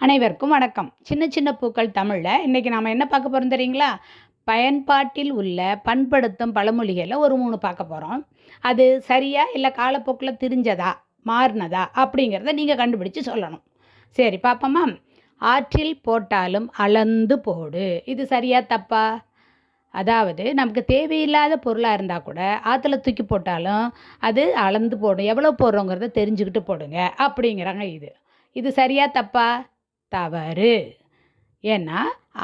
அனைவருக்கும் வணக்கம். சின்ன சின்ன பூக்கள் தமிழில் இன்றைக்கி நாம் என்ன பார்க்க போகிறோம் தெரியுங்களா? பயன்பாட்டில் உள்ள பண்படுத்தும் பழமொழிகளை ஒரு 3 பார்க்க போகிறோம். அது சரியா இல்லை காலப்போக்கில் திரிஞ்சதா மாறினதா அப்படிங்கிறத நீங்கள் கண்டுபிடிச்சு சொல்லணும். சரி பார்ப்போமா? ஆற்றில் போட்டாலும் அளந்து போடு. இது சரியா தப்பா? அதாவது நமக்கு தேவையில்லாத பொருளாக இருந்தால் கூட ஆற்றுல தூக்கி போட்டாலும் அது அளந்து போடும். எவ்வளோ போடுறோங்கிறத தெரிஞ்சுக்கிட்டு போடுங்க அப்படிங்கிறாங்க. இது சரியா தப்பா? தவறு. ஏன்னா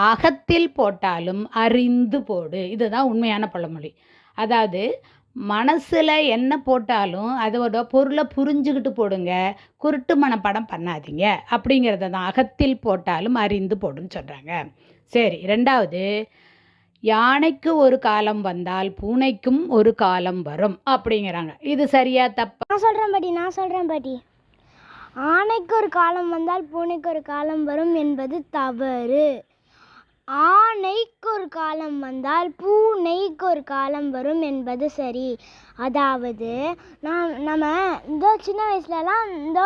அகத்தில் போட்டாலும் அறிந்து போடு. இதுதான் உண்மையான பழமொழி. அதாவது மனசில் என்ன போட்டாலும் அதோட பொருளை புரிஞ்சுக்கிட்டு போடுங்க, குருட்டு மனப்பாடம் பண்ணாதீங்க அப்படிங்கிறத தான் அகத்தில் போட்டாலும் அறிந்து போடுன்னு சொல்கிறாங்க. சரி, 2வது, யானைக்கு ஒரு காலம் வந்தால் பூனைக்கும் ஒரு காலம் வரும் அப்படிங்கிறாங்க. இது சரியா தப்பா? நான் சொல்கிறேன் பாட்டி. ஆனைக்கு ஒரு காலம் வந்தால் பூனைக்கு ஒரு காலம் வரும் என்பது தவறு. ஆனைக்கு ஒரு காலம் வந்தால் பூனைக்கு ஒரு காலம் வரும் என்பது சரி. அதாவது நம்ம இந்த சின்ன வயசுலலாம் இந்த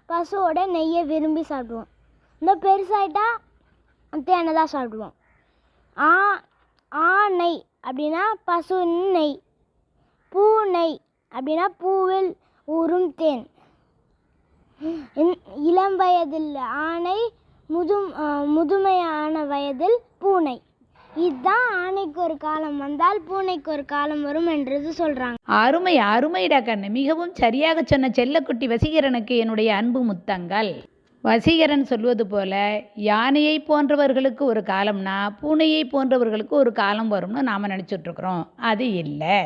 பசுவோட நெய்யை விரும்பி சாப்பிடுவோம். இந்த பெருசாயிட்டா தேனை தான் சாப்பிடுவோம். ஆனை அப்படின்னா பசுவின் நெய், பூனை அப்படின்னா பூவில் ஊறும் தேன். இளம் வயதில் ஆனை, முதுமையான வயதில் பூனை. இதுதான் ஆனைக்கு ஒரு காலம் வந்தால் பூனைக்கு ஒரு காலம் வரும் என்றது சொல்கிறாங்க. அருமைடா கண்ணு. மிகவும் சரியாக சொன்ன செல்லக்குட்டி வசீகரனுக்கு என்னுடைய அன்பு முத்தங்கள். வசீகரன் சொல்வது போல யானையை போன்றவர்களுக்கு ஒரு காலம்னா பூனையை போன்றவர்களுக்கு ஒரு காலம் வரும்னு நாம் நினச்சிட்ருக்குறோம். அது இல்லை.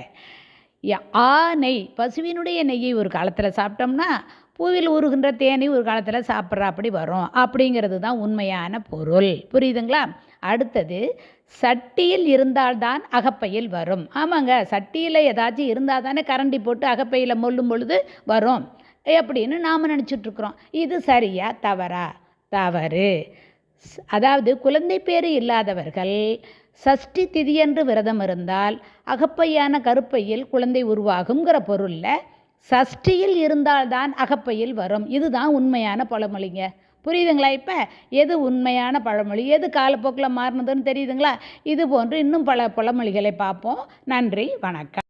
ஆனை பசுவினுடைய நெய்யை ஒரு காலத்தில் சாப்பிட்டோம்னா பூவில் ஊறுகின்ற தேனை ஒரு காலத்தில் சாப்பிட்ற அப்படி வரும் அப்படிங்கிறது தான் உண்மையான பொருள். புரியுதுங்களா? அடுத்தது, சட்டியில் இருந்தால்தான் அகப்பையில் வரும். ஆமாங்க, சட்டியில் ஏதாச்சும் இருந்தால் தானே கரண்டி போட்டு அகப்பையில் மொல்லும் பொழுது வரும் அப்படின்னு நாம் நினச்சிட்ருக்குறோம். இது சரியா தவறா? தவறு. அதாவது குழந்தை பேறு இல்லாதவர்கள் சஷ்டி திதியன்று விரதம் இருந்தால் அகப்பையான கருப்பையில் குழந்தை உருவாகுங்கிற பொருளில் சஷ்டியில் இருந்தால்தான் அகப்பையில் வரும். இதுதான் உண்மையான பழமொழிங்க. புரியுதுங்களா? இப்போ எது உண்மையான பழமொழி, எது காலப்போக்கில் மாறினதுன்னு தெரியுதுங்களா? இது போன்று இன்னும் பல பழமொழிகளை பார்ப்போம். நன்றி, வணக்கம்.